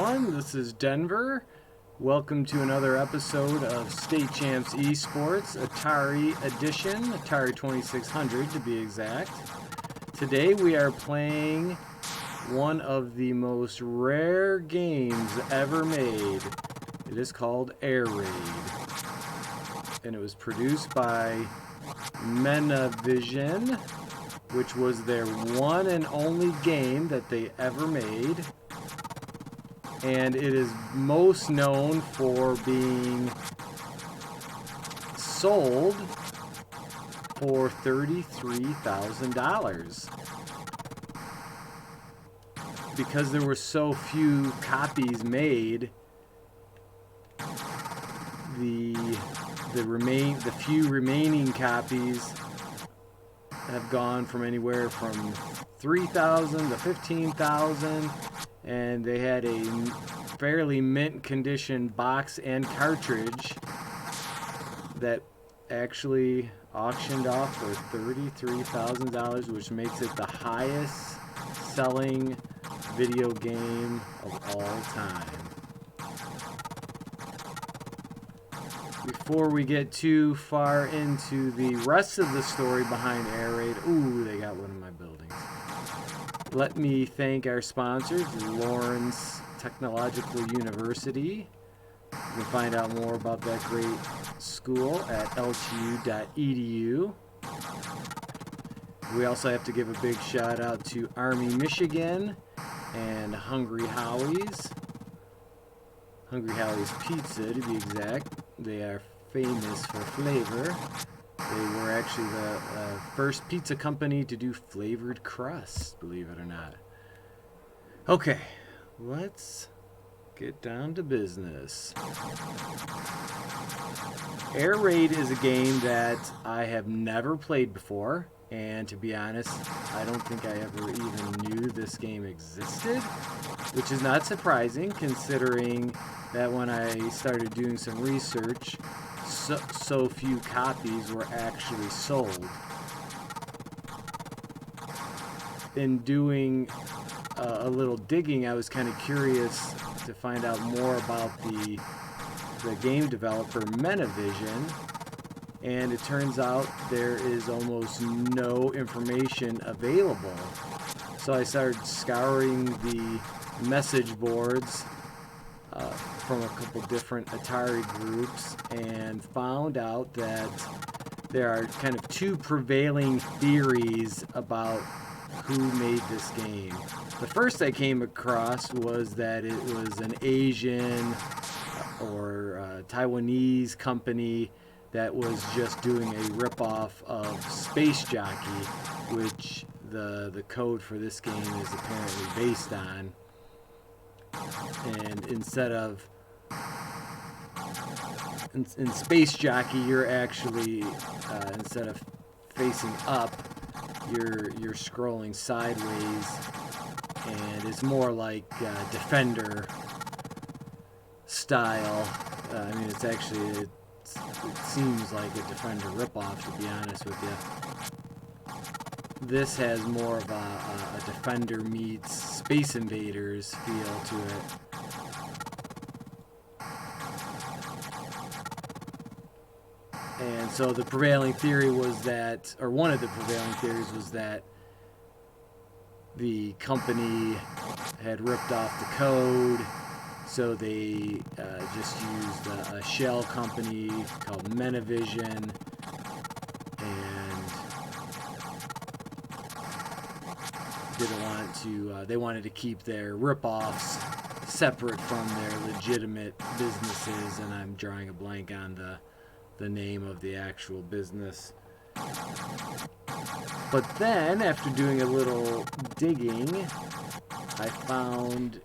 everyone. This is Denver. Welcome to another episode of State Champs eSports, Atari Edition, Atari 2600 to be exact. Today we are playing one of the most rare games ever made. It is called Air Raid, and it was produced by Menavision, which was their one and only game that they ever made. And it is most known for being sold for $33,000. Because there were so few copies made, the few remaining copies have gone from anywhere from 3,000 to 15,000, and they had a fairly mint condition box and cartridge that actually auctioned off for $33,000, which makes it the highest selling video game of all time. Before we get too far into the rest of the story behind Air Raid, ooh, they got one of my buildings. Let me thank our sponsors, Lawrence Technological University. You can find out more about that great school at ltu.edu. We also have to give a big shout out to Army, Michigan and Hungry Howie's. Hungry Howie's Pizza, to be exact. They are famous for flavor. They were actually the first pizza company to do flavored crust, believe it or not. Okay, let's get down to business. Air Raid is a game that I have never played before, and to be honest, I don't think I ever even knew this game existed, which is not surprising considering that when I started doing some research, so few copies were actually sold. In doing a little digging, I was kind of curious to find out more about the game developer Menavision, and it turns out there is almost no information available. So I started scouring the message boards from a couple different Atari groups and found out that there are kind of two prevailing theories about who made this game. The first I came across was that it was an Asian or Taiwanese company that was just doing a ripoff of Space Jockey, which the code for this game is apparently based on. And instead of in Space Jockey, you're actually instead of facing up, you're scrolling sideways, and it's more like Defender style. I mean, it seems like a Defender ripoff, to be honest with you. This has more of a Defender meets Space Invaders feel to it. And so the prevailing theory was that, or one of the prevailing theories was that the company had ripped off the code, so they just used a shell company called Menavision, and didn't want to, they wanted to keep their rip-offs separate from their legitimate businesses, and I'm drawing a blank on the name of the actual business. But then, after doing a little digging, I found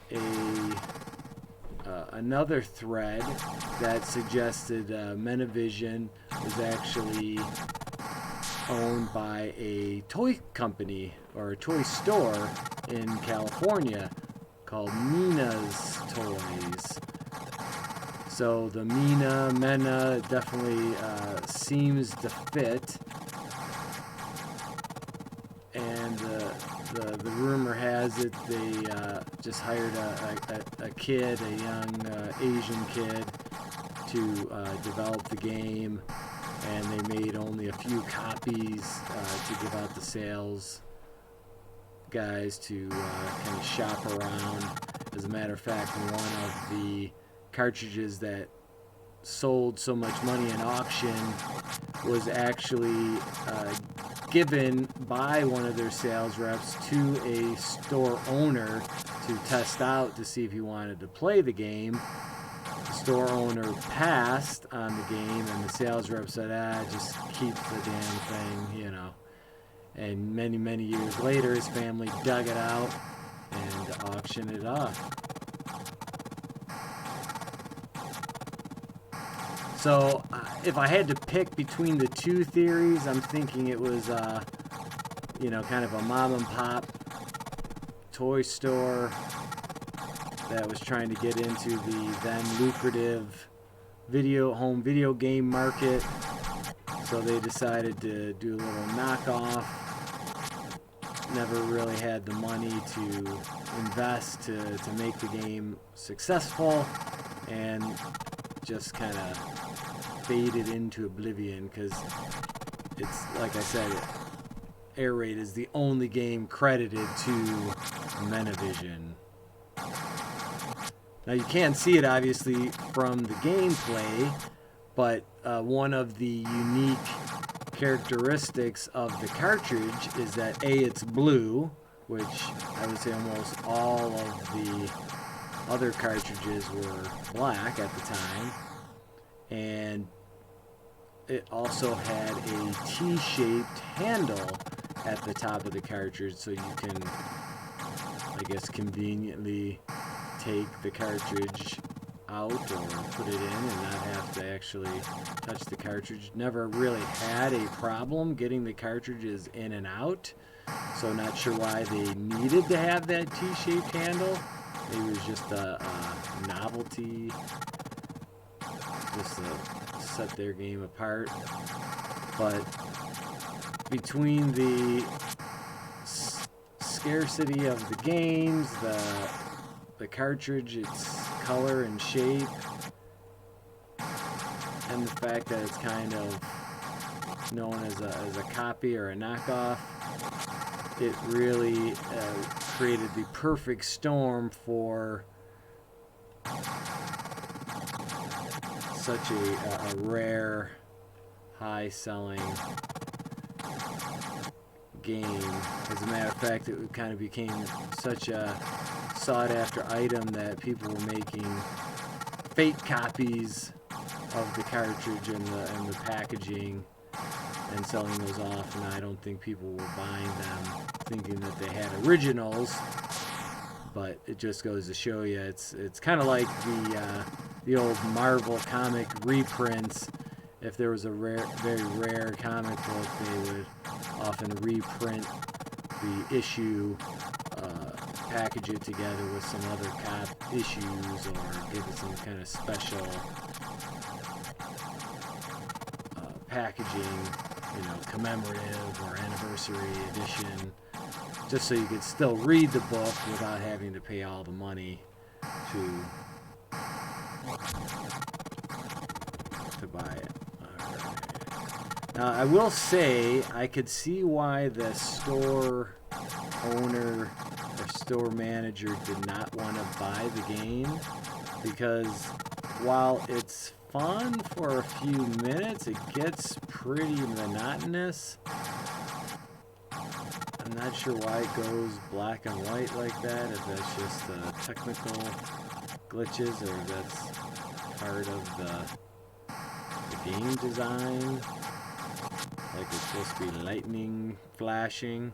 another thread that suggested Menavision was actually owned by a toy company or a toy store in California called Mina's Toys. So the Mena definitely seems to fit. And the rumor has it they just hired a kid, a young Asian kid, to develop the game, and they made only a few copies to give out the sales guys to kind of shop around. As a matter of fact, one of the cartridges that sold so much money in auction was actually given by one of their sales reps to a store owner to test out to see if he wanted to play the game. The store owner passed on the game, and the sales rep said, just keep the damn thing, you know. And many, many years later, his family dug it out and auctioned it off. So, if I had to pick between the two theories, I'm thinking it was, you know, kind of a mom and pop toy store that was trying to get into the then lucrative home video game market. So they decided to do a little knockoff. Never really had the money to invest to make the game successful, and just kind of faded into oblivion, because it's, like I said, Air Raid is the only game credited to Menavision. Now you can't see it obviously from the gameplay, but one of the unique characteristics of the cartridge is that it's blue, which I would say almost all of the other cartridges were black at the time, and it also had a T-shaped handle at the top of the cartridge, so you can, I guess, conveniently take the cartridge out or put it in and not have to actually touch the cartridge. Never really had a problem getting the cartridges in and out, so not sure why they needed to have that T-shaped handle. Maybe it was just a novelty, just to set their game apart. But between the scarcity of the games, the cartridge, its color and shape, and the fact that it's kind of known as a copy or a knockoff, it really created the perfect storm for such a rare, high-selling game. As a matter of fact, it kind of became such a sought-after item that people were making fake copies of the cartridge and the packaging and selling those off, and I don't think people were buying them thinking that they had originals. But it just goes to show you, it's kind of like the old Marvel comic reprints. If there was a very rare comic book, they would often reprint the issue, package it together with some other issues, or give it some kind of special packaging, you know, commemorative or anniversary edition, just so you could still read the book without having to pay all the money to buy it. Alright. Now, I will say, I could see why the store owner or store manager did not want to buy the game, because while it's fun for a few minutes, it gets pretty monotonous. I'm not sure why it goes black and white like that, if that's just technical glitches or if that's part of the game design. Like it's supposed to be lightning flashing.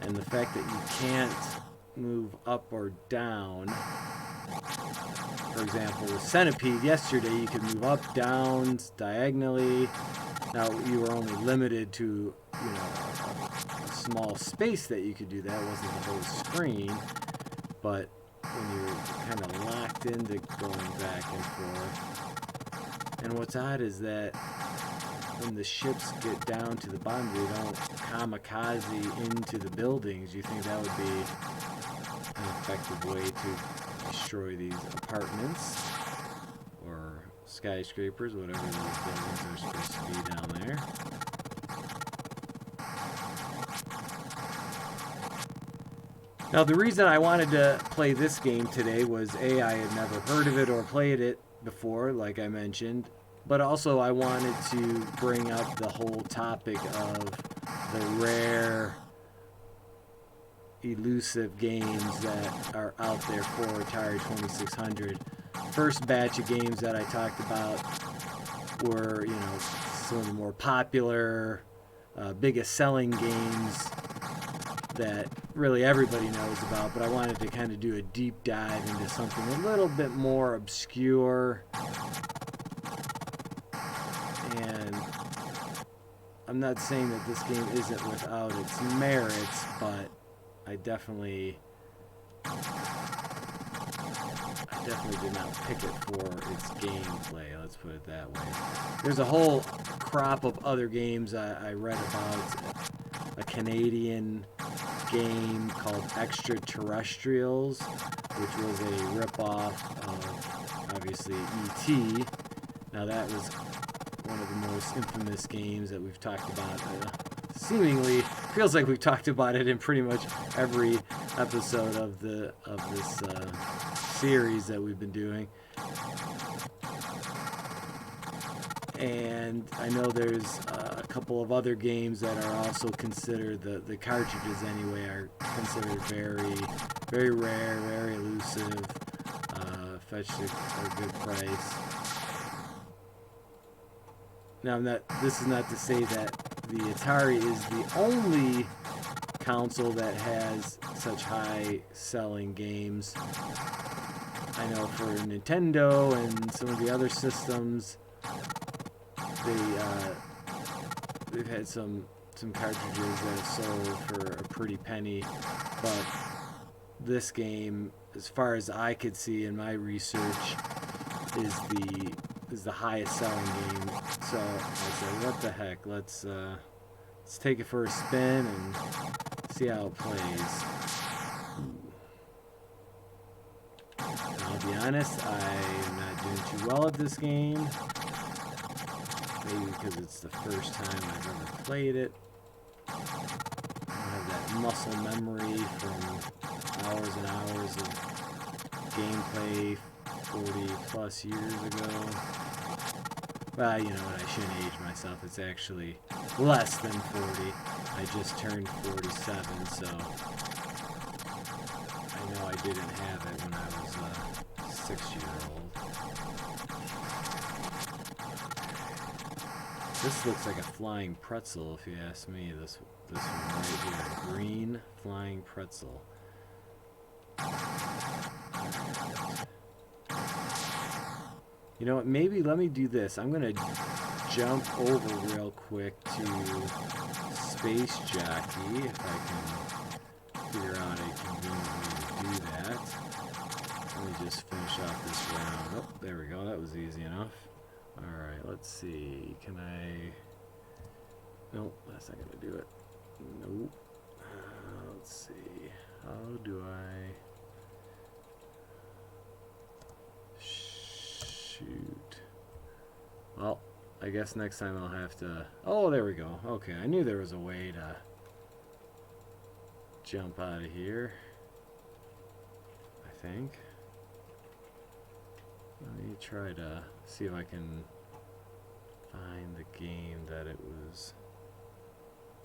And the fact that you can't move up or down. For example, with Centipede yesterday, you could move up, down, diagonally. Now, you were only limited to, you know, a small space that you could do that. It wasn't the whole screen. But when you're kind of locked into going back and forth. And what's odd is that when the ships get down to the bottom, they don't kamikaze into the buildings. Do you think that would be an effective way to destroy these apartments or skyscrapers, whatever those buildings are supposed to be down there? Now, the reason I wanted to play this game today was A, I had never heard of it or played it before, like I mentioned, but also I wanted to bring up the whole topic of the rare, elusive games that are out there for Atari 2600. First batch of games that I talked about were, you know, some of the more popular, biggest selling games that really everybody knows about, but I wanted to kind of do a deep dive into something a little bit more obscure. And I'm not saying that this game isn't without its merits, but I definitely did not pick it for its gameplay, let's put it that way. There's a whole crop of other games I read about. A Canadian game called Extraterrestrials, which was a ripoff of, obviously, E.T. Now that was one of the most infamous games that we've talked about. Seemingly, feels like we've talked about it in pretty much every episode of this series that we've been doing. And I know there's a couple of other games that are also considered, the cartridges anyway, are considered very, very rare, very elusive, fetched a good price. Now, this is not to say that the Atari is the only console that has such high selling games. I know for Nintendo and some of the other systems, they've had some cartridges that have sold for a pretty penny, but this game, as far as I could see in my research, is the highest selling game. So I said, what the heck? Let's take it for a spin and see how it plays. And I'll be honest, I am not doing too well at this game. Maybe because it's the first time I've ever played it. I don't have that muscle memory from hours and hours of gameplay 40 plus years ago. Well, you know what, I shouldn't age myself. It's actually less than 40. I just turned 47, so I know I didn't have it when I was a 6-year-old. This looks like a flying pretzel, if you ask me. This one right here, green flying pretzel. You know what, maybe let me do this. I'm going to jump over real quick to Space Jockey, if I can figure out a convenient way to do that. Let me just finish off this round. Oh, there we go. That was easy enough. Alright, let's see. Can I... Nope, that's not going to do it. Nope. Let's see. How do I... Shoot. Well, I guess next time I'll have to... Oh, there we go. Okay, I knew there was a way to jump out of here. I think. Let me try to see if I can find the game that it was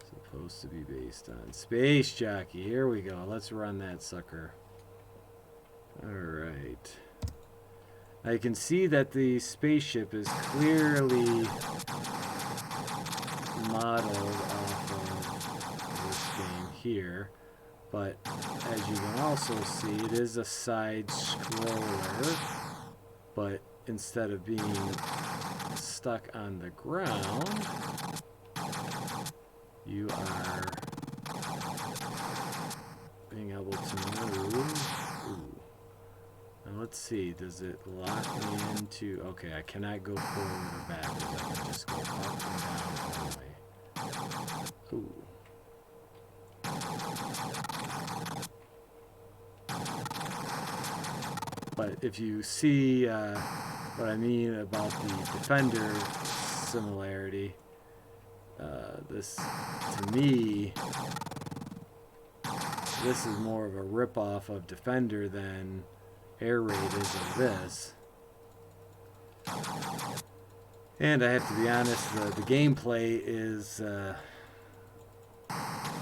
supposed to be based on. Space Jockey, here we go. Let's run that sucker. Alright. Now you can see that the spaceship is clearly modeled off of this game here. But as you can also see, it is a side scroller. But instead of being stuck on the ground, you are being able to move. Ooh. Now let's see, does it lock me into... Okay, I cannot go forward or backwards. I can just go up and down Ooh. But if you see what I mean about the Defender similarity, this, to me, this is more of a ripoff of Defender than Air Raid is of this. And I have to be honest, the gameplay is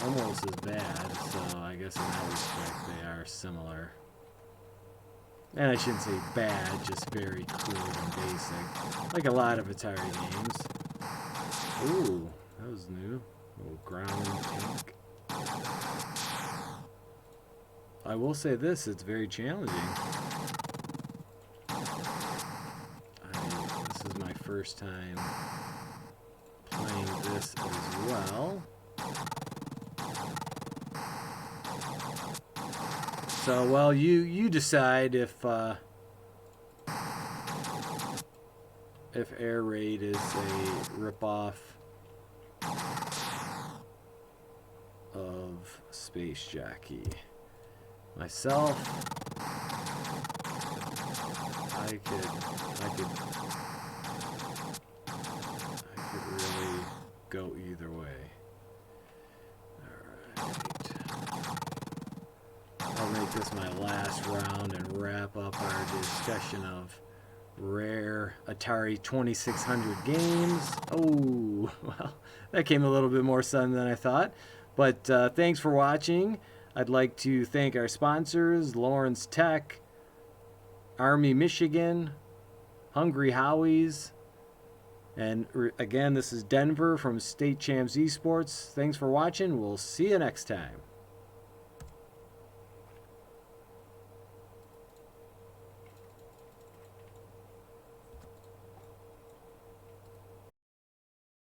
almost as bad, so I guess in that respect they are similar. And I shouldn't say bad, just very crude and basic, like a lot of Atari games. Ooh, that was new. Little ground tank. I will say this, it's very challenging. This is my first time playing this as well. So, well, you decide if Air Raid is a ripoff of Space Jockey. Myself, I could really go either way. I'll make this my last round and wrap up our discussion of rare Atari 2600 games. Oh, well, that came a little bit more sudden than I thought. But thanks for watching. I'd like to thank our sponsors, Lawrence Tech, Army Michigan, Hungry Howie's, and again, this is Denver from State Champs eSports. Thanks for watching. We'll see you next time.